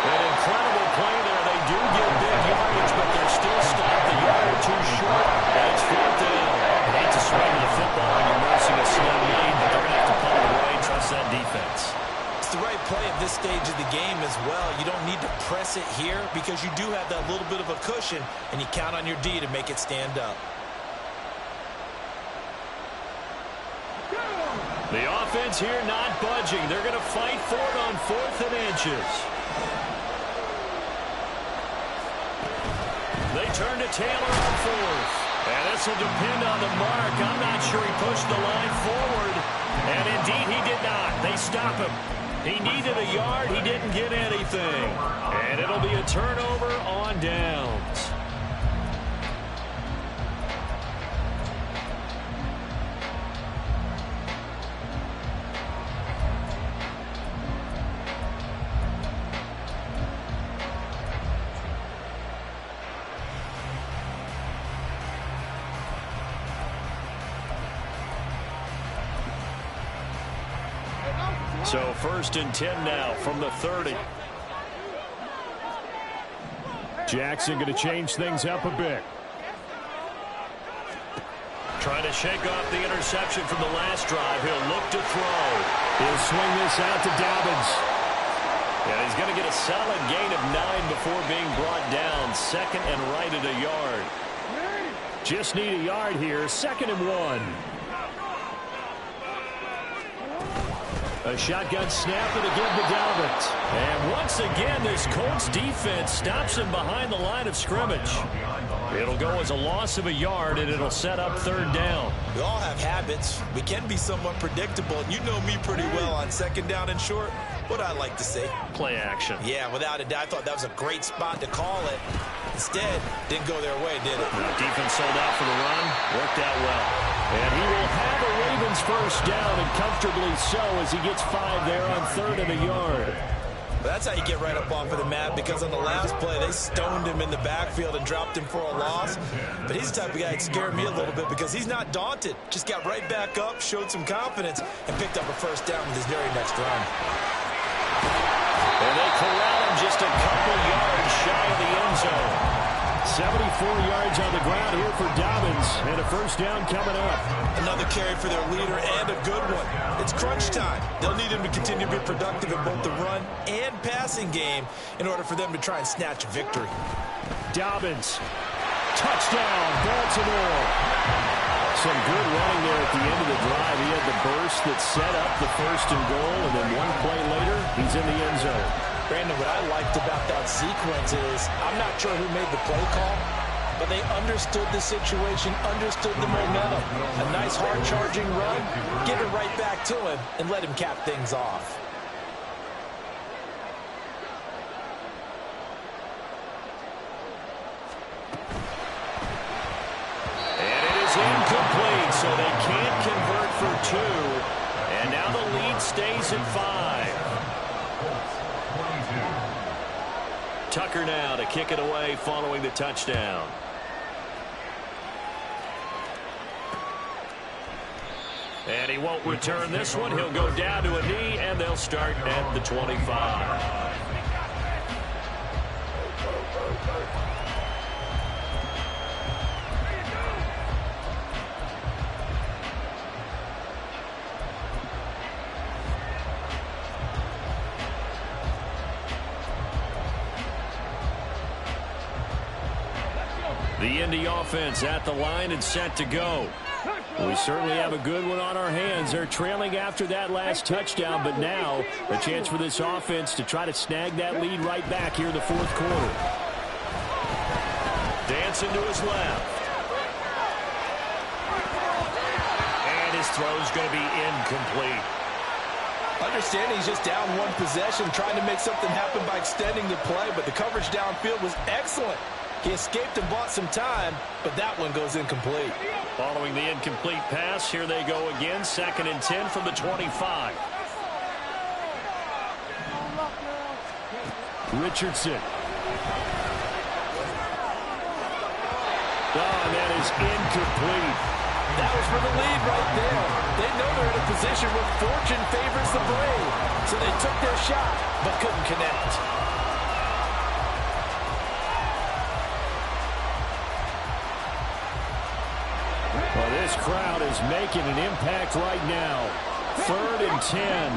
An incredible play there. They do get big yardage, but they're still stopped a yard or two short. And it's 4th down. You hate to swing the football when you're nursing a slim lead, but they're going to have to pull it away. Trust that defense. It's the right play at this stage of the game as well. You don't need to press it here because you do have that little bit of a cushion, and you count on your D to make it stand up. The offense here not budging. They're going to fight for it on 4th and inches. They turn to Taylor on 4th. And this will depend on the mark. I'm not sure he pushed the line forward. And indeed he did not. They stop him. He needed a yard. He didn't get anything. And it'll be a turnover on downs. So 1st and 10 now from the 30. Jackson going to change things up a bit. Trying to shake off the interception from the last drive. He'll look to throw. He'll swing this out to Dobbins. And he's going to get a solid gain of 9 before being brought down. 2nd and right at a yard. Just need a yard here. 2nd and 1. A shotgun snap and again to Dobbins. And once again, this Colts defense stops him behind the line of scrimmage. It'll go as a loss of a yard, and it'll set up 3rd down. We all have habits. We can be somewhat predictable. You know me pretty well on 2nd down and short. What I like to say? Play action. Yeah, without a doubt. I thought that was a great spot to call it. Instead, didn't go their way, did it? No, defense sold out for the run. Worked out well. And he will have a Ravens 1st down, and comfortably so, as he gets 5 there on 3rd and a yard. That's how you get right up off of the mat, because on the last play, they stoned him in the backfield and dropped him for a loss. But he's the type of guy that scared me a little bit because he's not daunted. Just got right back up, showed some confidence, and picked up a 1st down with his very next run. And they corral him just a couple yards shy of the end zone. 74 yards on the ground here for Dobbins, and a 1st down coming up. Another carry for their leader, and a good one. It's crunch time. They'll need him to continue to be productive in both the run and passing game in order for them to try and snatch victory. Dobbins. Touchdown, Baltimore. Some good running there at the end of the drive. He had the burst that set up the 1st and goal, and then one play later, he's in the end zone. Brandon, what I liked about that sequence is I'm not sure who made the play call, but they understood the situation, understood the momentum. A nice hard-charging run, give it right back to him, and let him cap things off. And it is incomplete, so they can't convert for 2. And now the lead stays at 5. Tucker now to kick it away following the touchdown. And he won't return this one. He'll go down to a knee, and they'll start at the 25. The Indy offense at the line and set to go. We certainly have a good one on our hands. They're trailing after that last touchdown, but now a chance for this offense to try to snag that lead right back here in the 4th quarter. Dancing to his left. And his throw's going to be incomplete. Understanding he's just down one possession, trying to make something happen by extending the play, but the coverage downfield was excellent. He escaped and bought some time, but that one goes incomplete. Following the incomplete pass, here they go again. 2nd and 10 from the 25. Richardson. Oh, and that is incomplete. That was for the lead right there. They know they're in a position where fortune favors the brave. So they took their shot, but couldn't connect. Well, this crowd is making an impact right now. 3rd and 10.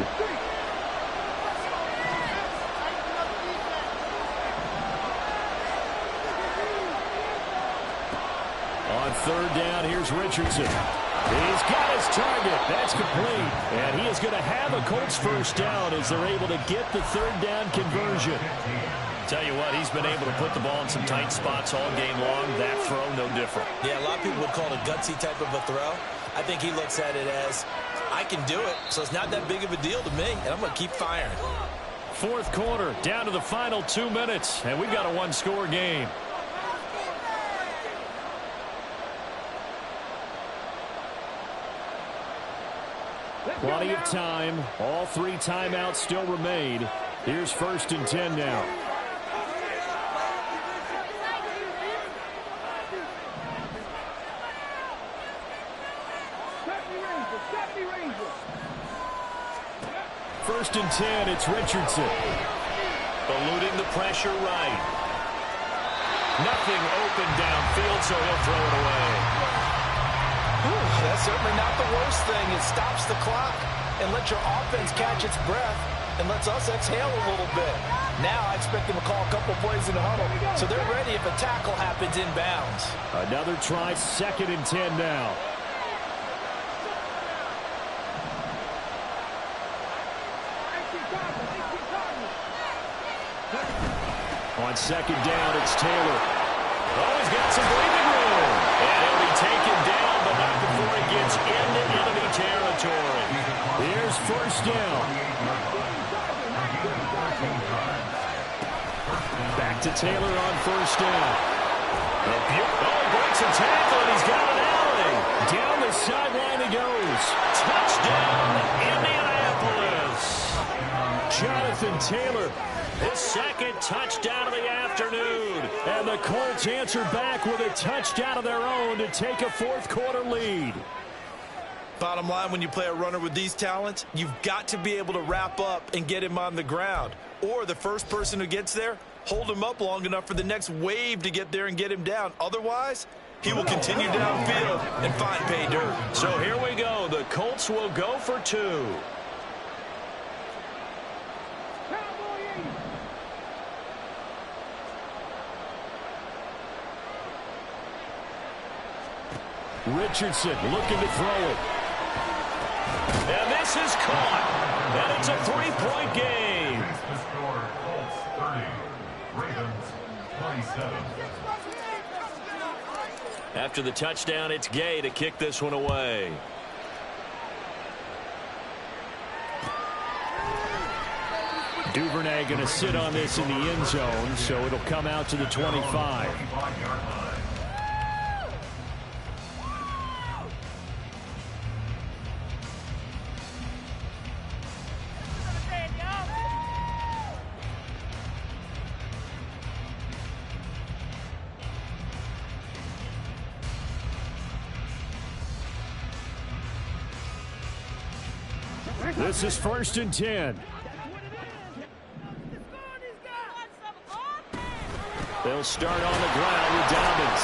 On 3rd down, here's Richardson. He's got his target. That's complete. And he is going to have a Colts first down as they're able to get the 3rd down conversion. Tell you what, he's been able to put the ball in some tight spots all game long. That throw, no different. Yeah, a lot of people would call it a gutsy type of a throw. I think he looks at it as, I can do it, so it's not that big of a deal to me, and I'm going to keep firing. 4th quarter, down to the final 2 minutes, and we've got a one-score game. Plenty of time. All 3 timeouts still remain. Here's 1st and 10 now. First and 10, it's Richardson. Eluding the pressure right. Nothing open downfield, so he'll throw it away. That's certainly not the worst thing. It stops the clock and lets your offense catch its breath and lets us exhale a little bit. Now I expect them to call a couple plays in the huddle, so they're ready if a tackle happens inbounds. Another try, 2nd and 10 now. On 2nd down, it's Taylor. Oh, he's got some breathing room. And he'll be taken down, but not before he gets into enemy territory. Here's 1st down. Back to Taylor on 1st down. Oh, he breaks a tackle, and he's got an alley. Down the sideline he goes. Touchdown, Indianapolis. Jonathan Taylor. His 2nd touchdown of the afternoon. And the Colts answer back with a touchdown of their own to take a 4th quarter lead. Bottom line, when you play a runner with these talents, you've got to be able to wrap up and get him on the ground. Or the first person who gets there, hold him up long enough for the next wave to get there and get him down. Otherwise, he will continue downfield and find pay dirt. So here we go. The Colts will go for 2. Richardson looking to throw it. And this is caught. And it's a 3-point game. The score, Colts 30, Ravens 27. After the touchdown, it's Gay to kick this one away. Duvernay going to sit on this in the end zone, so it'll come out to the 25. This is 1st and 10. They'll start on the ground with Dobbins.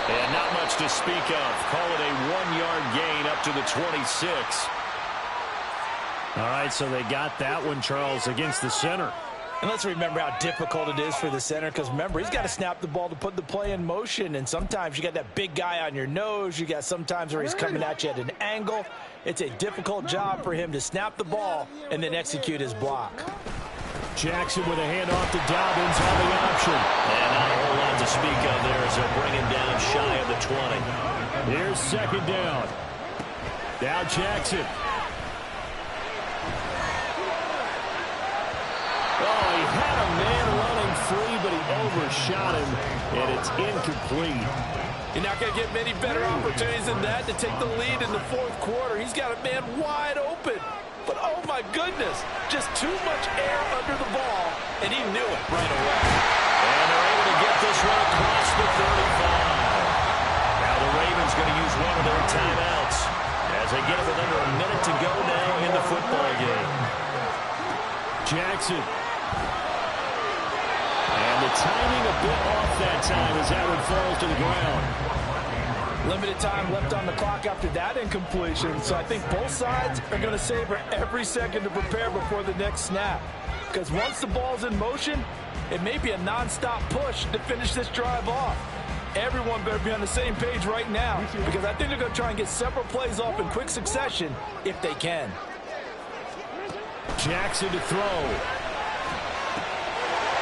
And not much to speak of. Call it a 1-yard gain up to the 26. All right, so they got that one, Charles, against the center. And let's remember how difficult it is for the center, because remember, he's got to snap the ball to put the play in motion, and sometimes you got that big guy on your nose. You got sometimes where he's coming at you at an angle. It's a difficult job for him to snap the ball and then execute his block. Jackson with a handoff to Dobbins on the option. And not a whole lot to speak of there as they'll bring him down shy of the 20. Here's 2nd down. Now Jackson. Oh, he had a man running free, but he overshot him, and it's incomplete. You're not going to get many better opportunities than that to take the lead in the 4th quarter. He's got a man wide open. But, oh, my goodness, just too much air under the ball, and he knew it right away. And they're able to get this one across the 35. Now the Ravens going to use one of their timeouts. go now in the football game. Jackson. And the timing a bit off that time as that one falls to the ground. Limited time left on the clock after that incompletion, so I think both sides are going to savor every second to prepare before the next snap. Because once the ball's in motion, it may be a non-stop push to finish this drive off. Everyone better be on the same page right now, because I think they're going to try and get several plays off in quick succession if they can. Jackson to throw.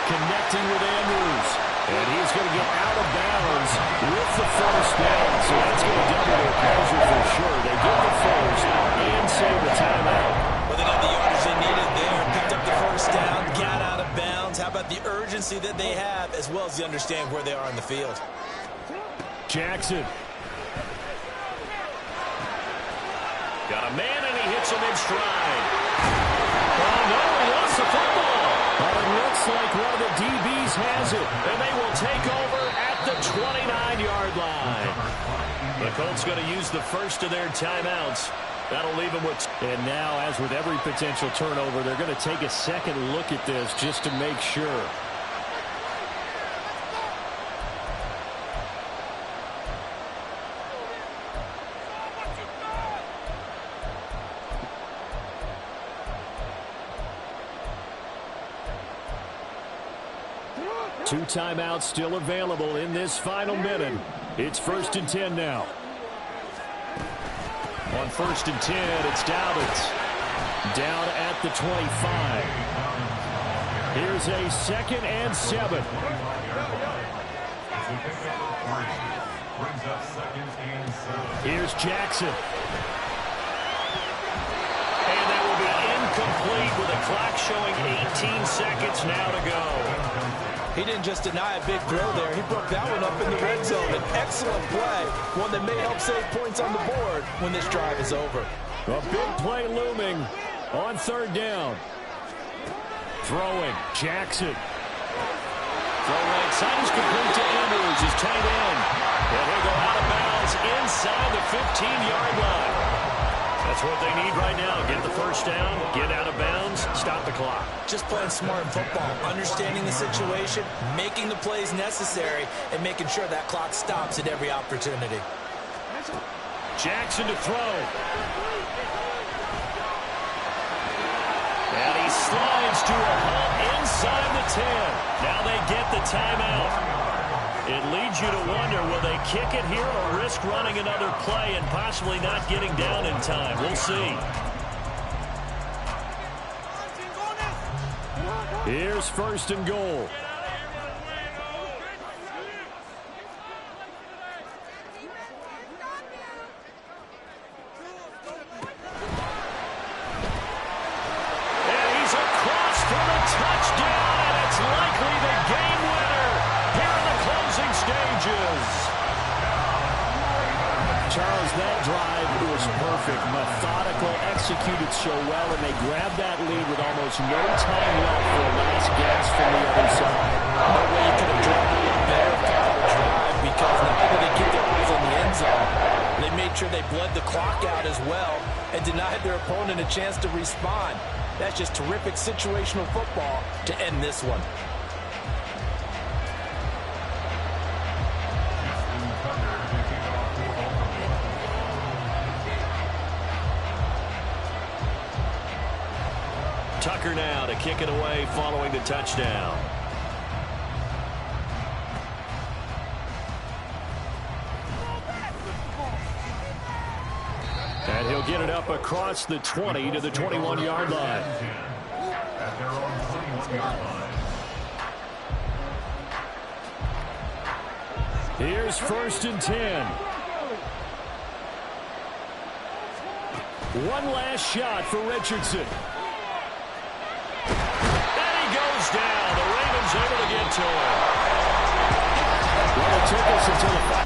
Connecting with Andrews. And he's going to get out of bounds with the first down. So that's going to double their pleasure for sure. They get the first and save the timeout. Well, they got the yardage they needed there. Picked up the first down, got out of bounds. How about the urgency that they have, as well as they understand where they are in the field? Jackson. Got a man, and he hits him in stride. Oh, no, he lost the football. But it looks like one of the DBs has it. And they will take over at the 29-yard line. The Colts going to use the first of their timeouts. That'll leave them with... And now, as with every potential turnover, they're going to take a second look at this just to make sure. Two timeouts still available in this final minute. It's 1st and 10 now. On 1st and 10, it's Dobbins. Down at the 25. Here's a 2nd and 7. Here's Jackson. And that will be incomplete with a clock showing 18 seconds now to go. He didn't just deny a big throw there. He broke that one up in the red zone. An excellent play. One that may help save points on the board when this drive is over. A big play looming on 3rd down. Throwing. Jackson. Throw right side is complete to Andrews, his tight end. And he'll go out of bounds inside the 15-yard line. That's what they need right now. Get the first down, get out of bounds, stop the clock. Just playing smart football, understanding the situation, making the plays necessary, and making sure that clock stops at every opportunity. Jackson to throw. And he slides to a halt inside the 10. Now they get the timeout. It leads you to wonder, will they kick it here or risk running another play and possibly not getting down in time? We'll see. Here's 1st and goal. And he's across for the touchdown, and it's likely the game winner here in the closing stages. Charles, that drive was perfect. Methodical, executed so well, and they grabbed that lead with almost no time left for a last gasp from the other side. No way you could have drawn a better final drive, because not only did they get their eyes on the end zone, they made sure they bled the clock out as well and denied their opponent a chance to respond. That's just terrific situational football to end this one. Tucker now to kick it away following the touchdown. And he'll get it up across the 20 to the 21-yard line. Here's 1st and 10. One last shot for Richardson. And he goes down. The Ravens able to get to him. Well, it took us until the